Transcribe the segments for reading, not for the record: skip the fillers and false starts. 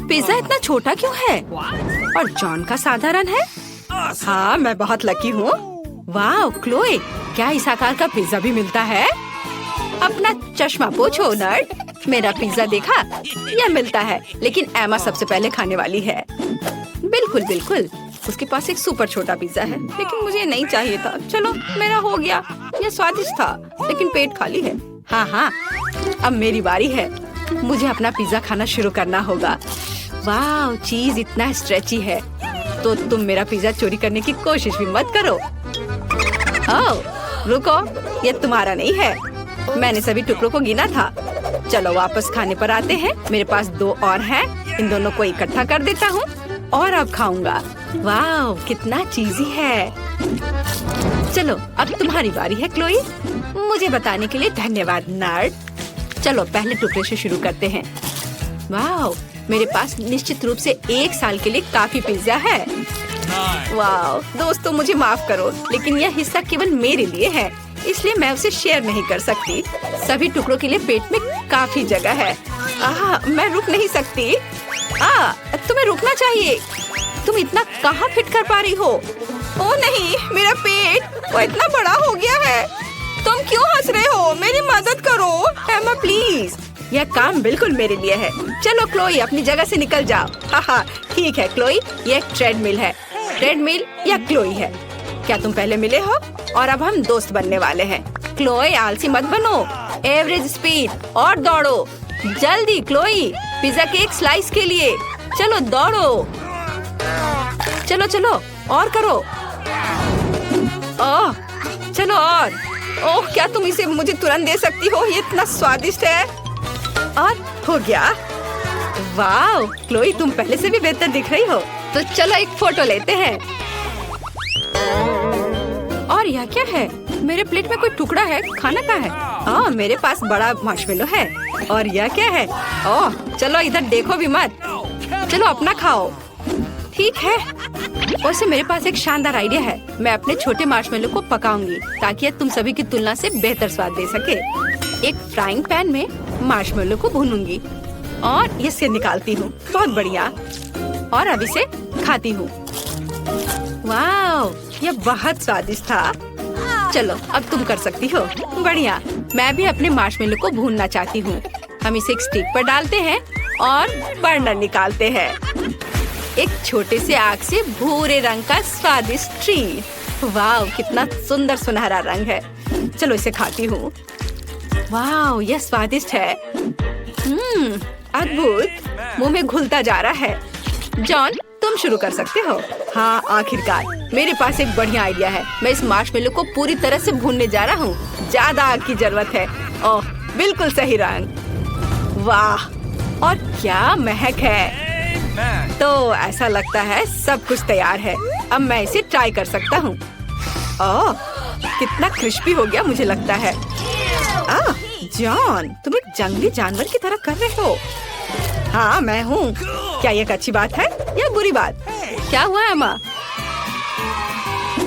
Pizza इतना छोटा क्यों है और जॉन का साधारण है? हाँ, मैं बहुत लकी हूँ। वाह क्लोए, क्या इस आकार का पिज्जा भी मिलता है? अपना चश्मा पोछो नर्ड। मेरा पिज्जा देखा? यह मिलता है, लेकिन एमा सबसे पहले खाने वाली है। बिल्कुल बिल्कुल, उसके पास एक सुपर छोटा पिज्जा है, लेकिन मुझे नहीं चाहिए था। चलो, मेरा हो गया। यह स्वादिष्ट था, लेकिन पेट खाली है। हाँ, अब मेरी बारी है। मुझे अपना पिज्जा खाना शुरू करना होगा। वाह, चीज इतना स्ट्रेची है, तो तुम मेरा पिज्जा चोरी करने की कोशिश भी मत करो। ओह, रुको, यह तुम्हारा नहीं है। मैंने सभी टुकड़ों को गिना था। चलो वापस खाने पर आते हैं। मेरे पास 2 और हैं। इन दोनों को इकट्ठा कर देता हूँ और अब खाऊंगा। वाह, कितना चीजी है। चलो, अब तुम्हारी बारी है क्लोई। मुझे बताने के लिए धन्यवाद नर्ड। चलो पहले टुकड़े से शुरू करते हैं। वाह, मेरे पास निश्चित रूप से 1 साल के लिए काफी पिज्जा है। वाह दोस्तों, मुझे माफ करो, लेकिन यह हिस्सा केवल मेरे लिए है, इसलिए मैं उसे शेयर नहीं कर सकती। सभी टुकड़ों के लिए पेट में काफी जगह है। मैं रुक नहीं सकती। तुम्हें रुकना चाहिए। तुम इतना कहाँ फिट कर पा रही हो? ओ नहीं, मेरा पेट वो इतना बड़ा हो गया है। तुम क्यों हंस रहे हो? मेरी मदद करो एमा प्लीज। यह काम बिल्कुल मेरे लिए है। चलो क्लोई, अपनी जगह से निकल जाओ। ठीक है क्लोई, ये एक ट्रेडमिल है। ट्रेडमिल या क्लोई है? क्या तुम पहले मिले हो? और अब हम दोस्त बनने वाले हैं। क्लोई, आलसी मत बनो। एवरेज स्पीड और दौड़ो जल्दी। क्लोई, पिज्जा के एक स्लाइस के लिए। चलो दौड़ो। चलो और करो। ओह, चलो और। ओह, क्या तुम इसे मुझे तुरंत दे सकती हो? ये इतना स्वादिष्ट है। और हो गया। वाह क्लोई, तुम पहले से भी बेहतर दिख रही हो। तो चलो एक फोटो लेते हैं। और यह क्या है? मेरे प्लेट में कोई टुकड़ा है। खाना का है? मेरे पास बड़ा मार्शमेलो है। और यह क्या है? ओह, चलो इधर देखो भी मत। चलो अपना खाओ। ठीक है। वैसे मेरे पास एक शानदार आइडिया है। मैं अपने छोटे मार्शमेलो को पकाऊंगी ताकि यह तुम सभी की तुलना से बेहतर स्वाद दे सके। एक फ्राइंग पैन में मार्शमेलो को भूनूंगी और इसे निकालती हूँ। बहुत बढ़िया। और अब इसे खाती हूँ। वाह, यह बहुत स्वादिष्ट था। चलो अब तुम कर सकती हो। बढ़िया। मैं भी अपने मार्शमेलो को भूनना चाहती हूँ। हम इसे एक स्टिक पर डालते हैं और बर्नर निकालते हैं। एक छोटे से आग से भूरे रंग का स्वादिष्ट ट्रीट। वाह, कितना सुंदर सुनहरा रंग है। चलो इसे खाती हूँ। वाह, यह स्वादिष्ट है। अद्भुत। मुंह में घुलता जा रहा है। जॉन, तुम शुरू कर सकते हो। हाँ, आखिरकार मेरे पास एक बढ़िया आइडिया है। मैं इस मार्शमेलो को पूरी तरह से भूनने जा रहा हूँ। ज्यादा आग की जरूरत है। ओह, बिल्कुल सही रंग। वाह, और क्या महक है। तो ऐसा लगता है सब कुछ तैयार है। अब मैं इसे ट्राई कर सकता हूँ। ओह, कितना क्रिस्पी हो गया मुझे लगता है। जॉन, तुम एक जंगली जानवर की तरह कर रहे हो। हाँ, मैं हूँ। क्या ये एक अच्छी बात है या बुरी बात? क्या हुआ एमा?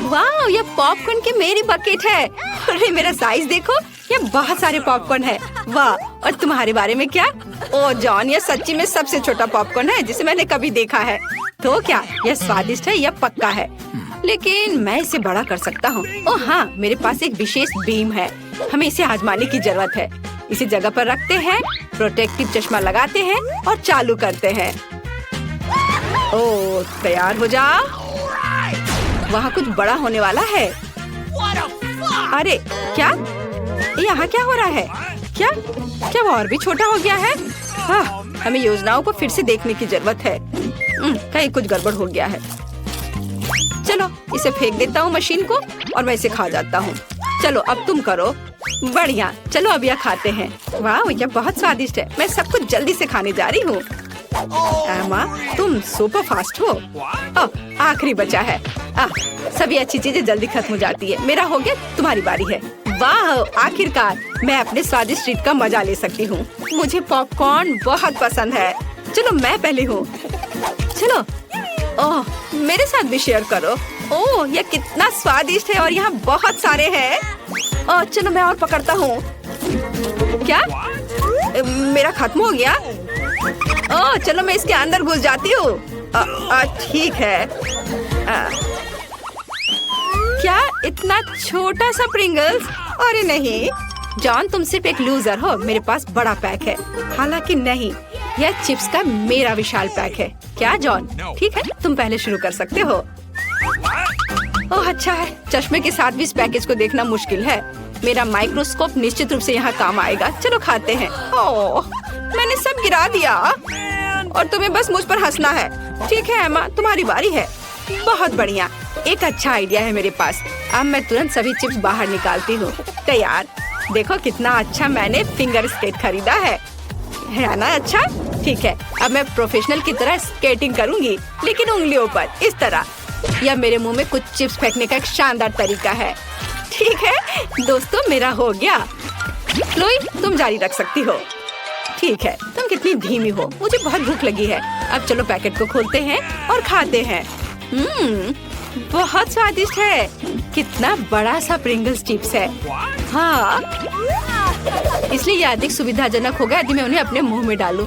वाह, ये पॉपकॉर्न की मेरी बकेट है। अरे मेरा साइज देखो, ये बहुत सारे पॉपकॉर्न है। वाह, और तुम्हारे बारे में क्या? ओह जॉन, ये सच्ची में सबसे छोटा पॉपकॉर्न है जिसे मैंने कभी देखा है। तो क्या यह स्वादिष्ट है? यह पक्का है, लेकिन मैं इसे बड़ा कर सकता हूँ। ओह हाँ, मेरे पास एक विशेष बीम है। हमें इसे आजमाने की जरूरत है। इसे जगह पर रखते हैं, प्रोटेक्टिव चश्मा लगाते हैं और चालू करते हैं। ओह, तैयार हो जा। वहाँ कुछ बड़ा होने वाला है। अरे क्या? यहाँ क्या हो रहा है? क्या वो और भी छोटा हो गया है? हमें योजनाओं को फिर से देखने की जरूरत है। कहीं कुछ गड़बड़ हो गया है। चलो इसे फेंक देता हूँ मशीन को और मैं इसे खा जाता हूँ। चलो अब तुम करो। बढ़िया, चलो अब यह खाते हैं। वाह, यह बहुत स्वादिष्ट है। मैं सब कुछ जल्दी से खाने जा रही हूँ। एमा, तुम सुपर फास्ट हो। आखिरी बचा है। सभी अच्छी चीजें जल्दी खत्म हो जाती है। मेरा हो गया, तुम्हारी बारी है। वाह, आखिरकार मैं अपने स्वादिष्ट ट्रीट का मजा ले सकती हूँ। मुझे पॉपकॉर्न बहुत पसंद है। चलो मैं पहले हूँ। चलो, ओह मेरे साथ भी शेयर करो। ओह, यह कितना स्वादिष्ट है और यहाँ बहुत सारे हैं। ओह चलो मैं और पकड़ता हूँ। क्या मेरा खत्म हो गया? ओह ओह चलो मैं इसके अंदर घुस जाती हूँ। ठीक है। क्या इतना छोटा सा प्रिंगल्स? अरे नहीं जॉन, तुम सिर्फ एक लूजर हो। मेरे पास बड़ा पैक है। हालांकि नहीं, यह चिप्स का मेरा विशाल पैक है। क्या जॉन? ठीक है, तुम पहले शुरू कर सकते हो। ओह अच्छा है, चश्मे के साथ भी इस पैकेज को देखना मुश्किल है। मेरा माइक्रोस्कोप निश्चित रूप से यहाँ काम आएगा। चलो खाते हैं। ओह मैंने सब गिरा दिया और तुम्हें बस मुझ पर हंसना है। ठीक है एमा, तुम्हारी बारी है। बहुत बढ़िया, एक अच्छा आइडिया है मेरे पास। अब मैं तुरंत सभी चिप्स बाहर निकालती हूँ। तैयार। देखो कितना अच्छा मैंने फिंगर स्केट खरीदा है ना? अच्छा ठीक है, अब मैं प्रोफेशनल की तरह स्केटिंग करूँगी, लेकिन उंगलियों पर इस तरह। यह मेरे मुंह में कुछ चिप्स फेंकने का एक शानदार तरीका है। ठीक है दोस्तों, मेरा हो गया। क्लोई तुम जारी रख सकती हो। ठीक है, तुम कितनी धीमी हो, मुझे बहुत भूख लगी है। अब चलो पैकेट को खोलते हैं और खाते हैं। बहुत स्वादिष्ट है। कितना बड़ा सा प्रिंगल्स चिप्स है। हाँ, इसलिए ये अधिक सुविधाजनक होगा यदि मैं उन्हें अपने मुंह में डालूं।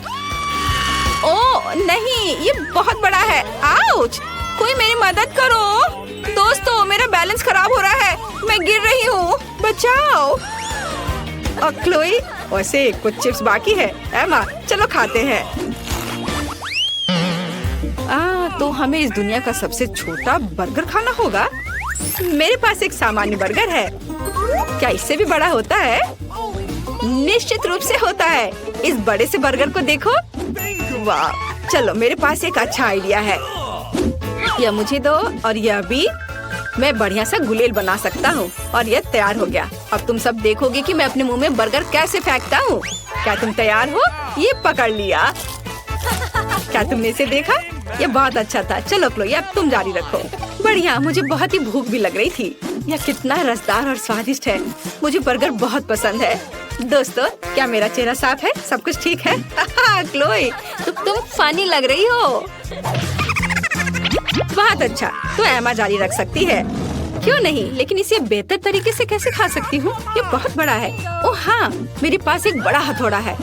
ओह नहीं, ये बहुत बड़ा है। आउच! कोई मेरी मदद करो दोस्तों, मेरा बैलेंस खराब हो रहा है। मैं गिर रही हूँ, बचाओ। और क्लोई, वैसे कुछ चिप्स बाकी है। एमा चलो खाते हैं। तो हमें इस दुनिया का सबसे छोटा बर्गर खाना होगा। मेरे पास एक सामान्य बर्गर है। क्या इससे भी बड़ा होता है? निश्चित रूप से होता है। इस बड़े से बर्गर को देखो। वाह, चलो मेरे पास एक अच्छा आइडिया है। यह मुझे दो और यह भी। मैं बढ़िया सा गुलेल बना सकता हूँ और यह तैयार हो गया। अब तुम सब देखोगे कि मैं अपने मुंह में बर्गर कैसे फेंकता हूँ। क्या तुम तैयार हो? ये पकड़ लिया। क्या तुमने इसे देखा? ये बहुत अच्छा था। चलो क्लोई, अब तुम जारी रखो। बढ़िया, मुझे बहुत ही भूख भी लग रही थी। यह कितना रसदार और स्वादिष्ट है। मुझे बर्गर बहुत पसंद है। दोस्तों, क्या मेरा चेहरा साफ है? सब कुछ ठीक है? क्लोई, तुम फनी लग रही हो। बहुत अच्छा, तो एमा जारी रख सकती है। क्यों नहीं, लेकिन इसे बेहतर तरीके से कैसे खा सकती हूँ? ये बहुत बड़ा है। ओह हाँ, मेरे पास एक बड़ा हथौड़ा है।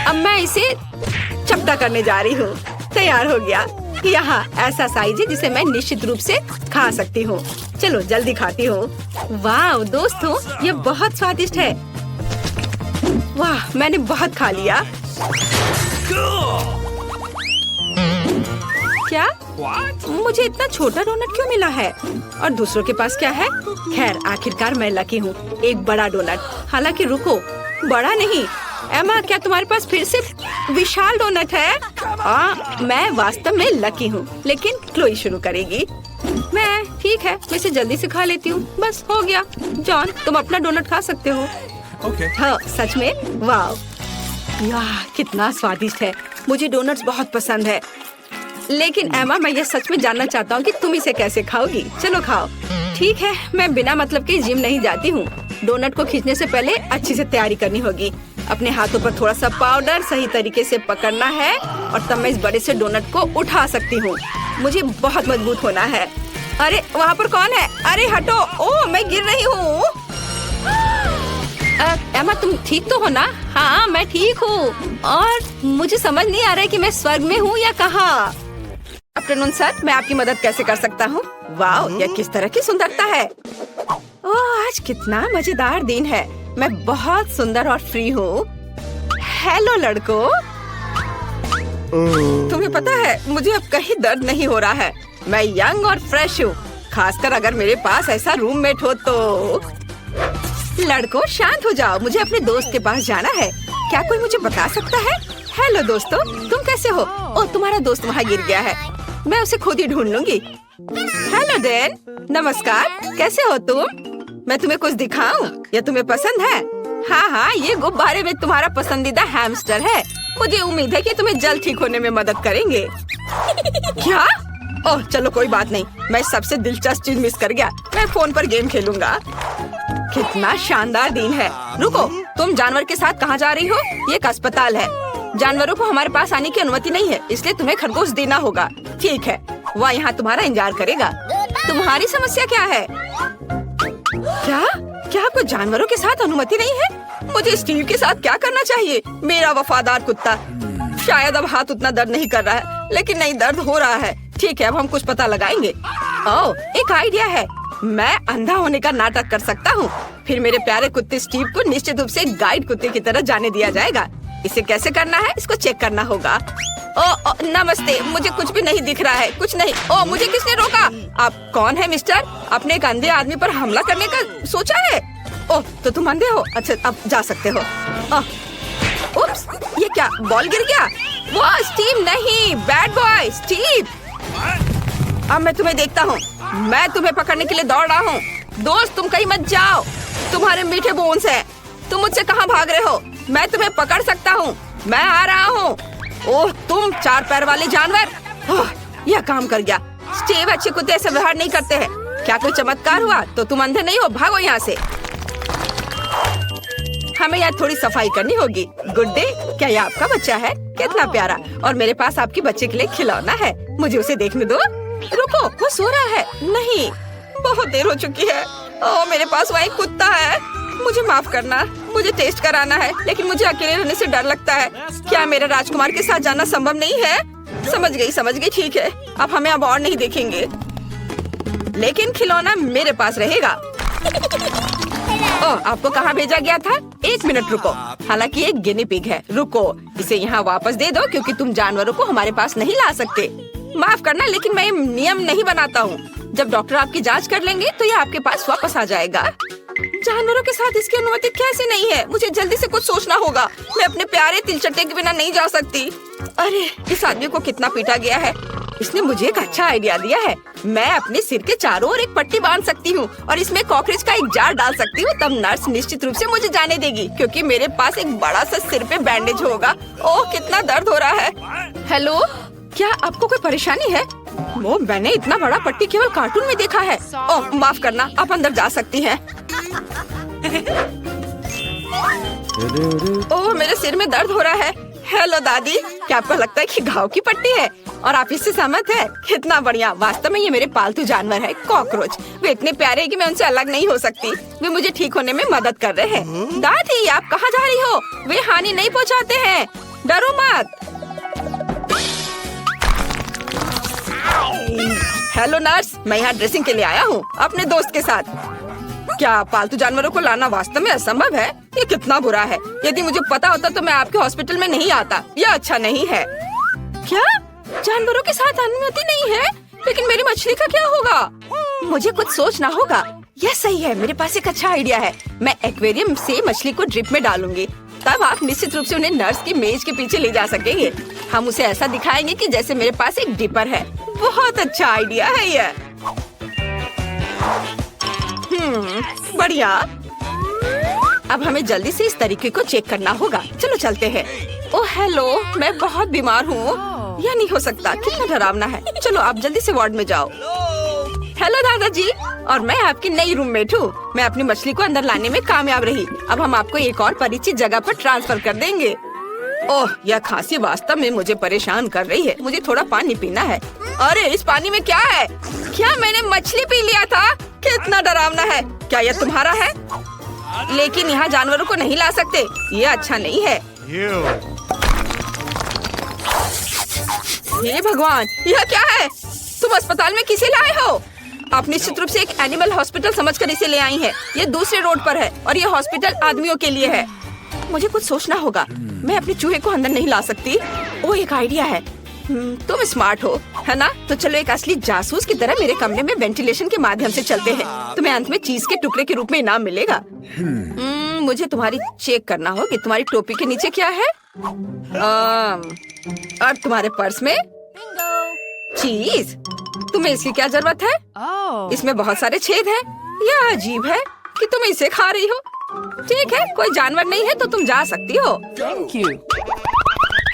अब मैं इसे चपटा करने जा रही हूँ। तैयार हो गया। यहाँ ऐसा साइज है जिसे मैं निश्चित रूप से खा सकती हूँ। चलो जल्दी खाती हूँ। वाह दोस्तों, ये बहुत स्वादिष्ट है। वाह, मैंने बहुत खा लिया। क्या? मुझे इतना छोटा डोनट क्यों मिला है? और दूसरों के पास क्या है? खैर, आखिरकार मैं लकी हूँ। एक बड़ा डोनट। हालांकि रुको, बड़ा नहीं। एमा, क्या तुम्हारे पास फिर से विशाल डोनट है? मैं वास्तव में लकी हूँ, लेकिन क्लोई शुरू करेगी। मैं ठीक है, मैं इसे जल्दी से खा लेती हूँ। बस हो गया। जॉन, तुम अपना डोनट खा सकते हो। हाँ सच में? वाह, कितना स्वादिष्ट है। मुझे डोनट्स बहुत पसंद है। लेकिन एमा, मैं ये सच में जानना चाहता हूँ कि तुम इसे कैसे खाओगी। चलो खाओ। ठीक है, मैं बिना मतलब के जिम नहीं जाती हूँ। डोनट को खींचने से पहले अच्छी से तैयारी करनी होगी। अपने हाथों पर थोड़ा सा पाउडर सही तरीके से पकड़ना है और तब मैं इस बड़े से डोनट को उठा सकती हूँ। मुझे बहुत मजबूत होना है। अरे वहाँ पर कौन है? अरे हटो। ओह, मैं गिर रही हूँ। एमा, तुम ठीक तो हो ना? हाँ मैं ठीक हूँ, और मुझे समझ नहीं आ रहा है कि मैं स्वर्ग में हूँ या कहाँ। आफ्टरनून सर, मैं आपकी मदद कैसे कर सकता हूँ? वाह, यह किस तरह की सुंदरता है। ओह, आज कितना मजेदार दिन है। मैं बहुत सुंदर और फ्री हूँ। हेलो लड़कों। तुम्हें पता है, मुझे अब कहीं दर्द नहीं हो रहा है। मैं यंग और फ्रेश हूँ, खासकर अगर मेरे पास ऐसा रूममेट हो तो। लड़कों शांत हो जाओ, मुझे अपने दोस्त के पास जाना है। क्या कोई मुझे बता सकता है? हेलो दोस्तों, तुम कैसे हो? ओह, तुम्हारा दोस्त वहाँ गिर गया है। मैं उसे खुद ही ढूंढ लूंगी। हेलो डैन, नमस्कार। कैसे हो तुम? मैं तुम्हें कुछ दिखाऊं? या तुम्हें पसंद है? हाँ, ये गुब्बारे में तुम्हारा पसंदीदा हैमस्टर है। मुझे उम्मीद है कि तुम्हें जल्द ठीक होने में मदद करेंगे। क्या? ओह चलो कोई बात नहीं, मैं सबसे दिलचस्प चीज मिस कर गया। मैं फोन पर गेम खेलूंगा। कितना शानदार दिन है। रुको, तुम जानवर के साथ कहाँ जा रही हो? ये एक अस्पताल है। जानवरों को हमारे पास आने की अनुमति नहीं है, इसलिए तुम्हें खरगोश देना होगा। ठीक है, वह यहाँ तुम्हारा इंतजार करेगा। तुम्हारी समस्या क्या है? क्या आपको जानवरों के साथ अनुमति नहीं है? मुझे स्टीव के साथ क्या करना चाहिए? मेरा वफादार कुत्ता। शायद अब हाथ उतना दर्द नहीं कर रहा है, लेकिन नहीं दर्द हो रहा है। ठीक है, अब हम कुछ पता लगाएंगे। ओह, एक आइडिया है। मैं अंधा होने का नाटक कर सकता हूँ। फिर मेरे प्यारे कुत्ते स्टीव को निश्चित रूप से गाइड कुत्ते की तरह जाने दिया जाएगा। इसे कैसे करना है, इसको चेक करना होगा। ओ, नमस्ते, मुझे कुछ भी नहीं दिख रहा है, कुछ नहीं। ओ, मुझे किसने रोका? आप कौन है मिस्टर? आपने एक अंधे आदमी पर हमला करने का सोचा है? ओह, तो तुम अंधे हो? अच्छा, अब जा सकते हो। उप्स, ये क्या, बॉल गिर गया? वो स्टीव नहीं, बैड बॉय स्टीव। अब मैं तुम्हें देखता हूँ। मैं तुम्हें पकड़ने के लिए दौड़ रहा हूँ। दोस्त, तुम कहीं मत जाओ। तुम्हारे मीठे बोन्स हैं। तुम मुझसे कहाँ भाग रहे हो? मैं तुम्हें पकड़ सकता हूँ। मैं आ रहा हूँ। ओह, तुम 4 पैर वाले जानवर। ओह, यह काम कर गया। स्टीव, अच्छे कुत्ते ऐसे व्यवहार नहीं करते हैं। क्या कोई चमत्कार हुआ? तो तुम अंधे नहीं हो, भागो यहाँ से। हमें यहाँ थोड़ी सफाई करनी होगी। गुड डे, क्या ये आपका बच्चा है? कितना प्यारा। और मेरे पास आपकी बच्चे के लिए खिलौना है। मुझे उसे देखने दो। रुको, वो सो रहा है। नहीं, बहुत देर हो चुकी है। ओह, मेरे पास वहाँ एक कुत्ता है। मुझे माफ करना, मुझे टेस्ट कराना है, लेकिन मुझे अकेले रहने से डर लगता है। क्या मेरे राजकुमार के साथ जाना संभव नहीं है? समझ गई, ठीक है। अब हमें अब और नहीं देखेंगे, लेकिन खिलौना मेरे पास रहेगा। ओह, आपको कहाँ भेजा गया था? 1 मिनट रुको। हालांकि एक गिनी पिग है। रुको, इसे यहाँ वापस दे दो, क्योंकि तुम जानवरों को हमारे पास नहीं ला सकते। माफ करना, लेकिन मैं नियम नहीं बनाता हूँ। जब डॉक्टर आपकी जांच कर लेंगे तो ये आपके पास वापस आ जाएगा। जानवरों के साथ इसकी अनुमति कैसे नहीं है? मुझे जल्दी से कुछ सोचना होगा। मैं अपने प्यारे तिलचट्टे के बिना नहीं जा सकती। अरे, इस आदमी को कितना पीटा गया है। इसने मुझे एक अच्छा आइडिया दिया है। मैं अपने सिर के चारों ओर एक पट्टी बांध सकती हूँ और इसमें कॉकरोच का एक जार डाल सकती हूँ। तब नर्स निश्चित रूप से मुझे जाने देगी, क्योंकि मेरे पास एक बड़ा सा सिर पे बैंडेज होगा। ओह, कितना दर्द हो रहा है। हेलो, क्या आपको कोई परेशानी है? वो मैंने इतना बड़ा पट्टी केवल कार्टून में देखा है। ओह, माफ करना, आप अंदर जा सकती हैं। ओह, मेरे सिर में दर्द हो रहा है। हेलो दादी, क्या आपको लगता है कि घाव की पट्टी है और आप इससे सहमत है? कितना बढ़िया। वास्तव में ये मेरे पालतू जानवर है, कॉकरोच। वे इतने प्यारे हैं कि मैं उनसे अलग नहीं हो सकती। वे मुझे ठीक होने में मदद कर रहे हैं। दादी, आप कहाँ जा रही हो? वे हानि नहीं पहुँचाते हैं, डरो मत। हेलो नर्स, मैं यहाँ ड्रेसिंग के लिए आया हूँ अपने दोस्त के साथ। क्या पालतू जानवरों को लाना वास्तव में असंभव है? ये कितना बुरा है। यदि मुझे पता होता तो मैं आपके हॉस्पिटल में नहीं आता। यह अच्छा नहीं है। क्या जानवरों के साथ अनुमति नहीं है? लेकिन मेरी मछली का क्या होगा? मुझे कुछ सोचना होगा। यह सही है, मेरे पास एक अच्छा आइडिया है। मैं एक्वेरियम से मछली को ड्रिप में डालूंगी। तब आप निश्चित रूप से उन्हें नर्स की मेज के पीछे ले जा सकेंगे। हम उसे ऐसा दिखाएंगे कि जैसे मेरे पास एक डिपर है। बहुत अच्छा आइडिया है यह। बढ़िया। अब हमें जल्दी से इस तरीके को चेक करना होगा। चलो चलते हैं। ओह हेलो, मैं बहुत बीमार हूँ। यह नहीं हो सकता, कितना डरावना है। चलो आप जल्दी से वार्ड में जाओ। हेलो दादाजी, और मैं आपकी नई रूममेट हूँ। मैं अपनी मछली को अंदर लाने में कामयाब रही। अब हम आपको एक और परिचित जगह पर ट्रांसफर कर देंगे। ओह, यह खांसी वास्तव में मुझे परेशान कर रही है। मुझे थोड़ा पानी पीना है। अरे, इस पानी में क्या है? क्या मैंने मछली पी लिया था? कितना डरावना है। क्या यह तुम्हारा है? लेकिन यहाँ जानवरों को नहीं ला सकते। ये अच्छा नहीं है। हे भगवान, यह क्या है? तुम अस्पताल में किसे लाए हो? आप निश्चित रूप से एक एनिमल हॉस्पिटल समझकर इसे ले आई हैं। ये दूसरे रोड पर है और ये हॉस्पिटल आदमियों के लिए है। मुझे कुछ सोचना होगा। मैं अपने चूहे को अंदर नहीं ला सकती। ओ, एक आइडिया है। तुम स्मार्ट हो, है ना? तो चलो एक असली जासूस की तरह मेरे कमरे में वेंटिलेशन के माध्यम से चलते हैं। तुम्हें अंत में चीज के टुकड़े के रूप में इनाम मिलेगा। मुझे तुम्हारी चेक करना होगी। तुम्हारी टोपी के नीचे क्या है? और तुम्हारे पर्स में चीज। तुम्हें इसकी क्या जरूरत है? इसमें बहुत सारे छेद हैं। यह अजीब है कि तुम इसे खा रही हो। ठीक है, कोई जानवर नहीं है तो तुम जा सकती हो। Thank you.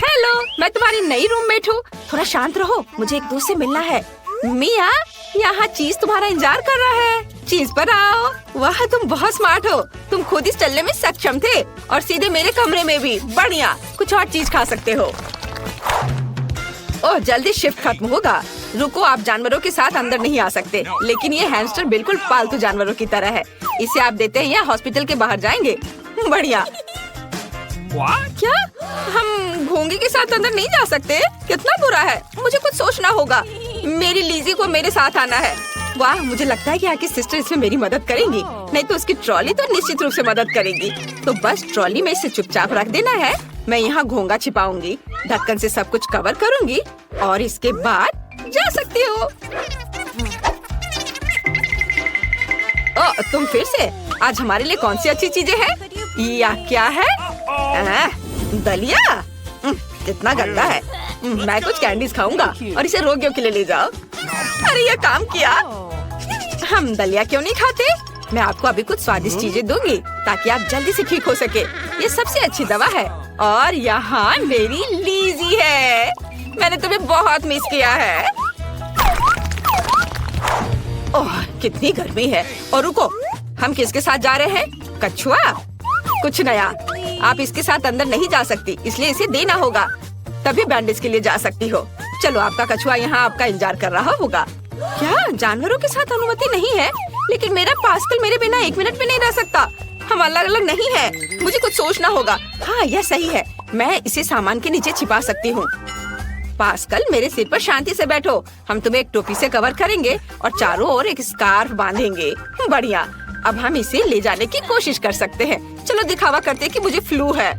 हेलो, मैं तुम्हारी नई रूममेट हूँ। थोड़ा शांत रहो, मुझे एक दोस्त से मिलना है। मिया, यहाँ चीज तुम्हारा इंतजार कर रहा है। चीज पर आओ। वाह, तुम बहुत स्मार्ट हो। तुम खुद इस चलने में सक्षम थे और सीधे मेरे कमरे में भी। बढ़िया, कुछ और चीज खा सकते हो। ओह, जल्दी शिफ्ट खत्म होगा। रुको, आप जानवरों के साथ अंदर नहीं आ सकते। लेकिन ये हैमस्टर बिल्कुल पालतू जानवरों की तरह है। इसे आप देते हैं या हॉस्पिटल के बाहर जाएंगे। बढ़िया। क्या हम घोंगे के साथ अंदर नहीं जा सकते? कितना बुरा है। मुझे कुछ सोचना होगा। मेरी लीजी को मेरे साथ आना है। वाह, मुझे लगता है कि आपकी सिस्टर इसमें मेरी मदद करेंगी। नहीं तो उसकी ट्रॉली तो निश्चित रूप से मदद करेगी। तो बस ट्रॉली में इसे चुपचाप रख देना है। मैं यहाँ घोंगा छिपाऊंगी, ढक्कन से सब कुछ कवर करूंगी और इसके बाद जा सकती हो। तुम फिर से? आज हमारे लिए कौन सी अच्छी चीजें हैं? या क्या है? दलिया? कितना गंदा है। मैं कुछ कैंडीज खाऊंगा और इसे रोगियों के लिए ले जाओ। अरे ये काम किया। हम दलिया क्यों नहीं खाते? मैं आपको अभी कुछ स्वादिष्ट चीजें दूंगी ताकि आप जल्दी से ठीक हो सके। ये सबसे अच्छी दवा है। और यहाँ मेरी लीजी है। मैंने तुम्हें बहुत मिस किया है। ओह, कितनी गर्मी है। और रुको, हम किसके साथ जा रहे हैं? कछुआ? कुछ नया। आप इसके साथ अंदर नहीं जा सकती, इसलिए इसे देना होगा, तभी बैंडेज के लिए जा सकती हो। चलो, आपका कछुआ यहाँ आपका इंतजार कर रहा होगा। क्या जानवरों के साथ अनुमति नहीं है? लेकिन मेरा पास्कल मेरे बिना 1 मिनट भी नहीं रह सकता। हम अलग अलग नहीं है। मुझे कुछ सोचना होगा। हाँ, यह सही है। मैं इसे सामान के नीचे छिपा सकती हूँ। पास्कल, मेरे सिर पर शांति से बैठो। हम तुम्हें एक टोपी से कवर करेंगे और चारों ओर एक स्कार्फ बांधेंगे। बढ़िया। अब हम इसे ले जाने की कोशिश कर सकते हैं। चलो दिखावा करते हैं कि मुझे फ्लू है।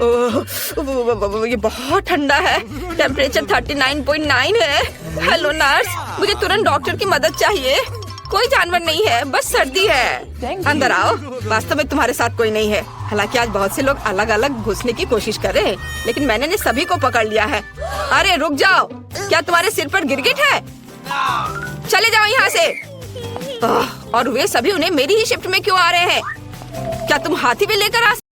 ओह, ये बहुत ठंडा है। टेम्परेचर 39.9 है। हेलो नर्स, मुझे तुरंत डॉक्टर की मदद चाहिए। कोई जानवर नहीं है, बस सर्दी है। अंदर आओ। वास्तव में तुम्हारे साथ कोई नहीं है। हालांकि आज बहुत से लोग अलग अलग घुसने की कोशिश कर रहे हैं, लेकिन मैंने सभी को पकड़ लिया है। अरे रुक जाओ, क्या तुम्हारे सिर पर गिरगिट है? चले जाओ यहाँ से। और वे सभी उन्हें मेरी ही शिफ्ट में क्यों आ रहे हैं? क्या तुम हाथी भी लेकर आ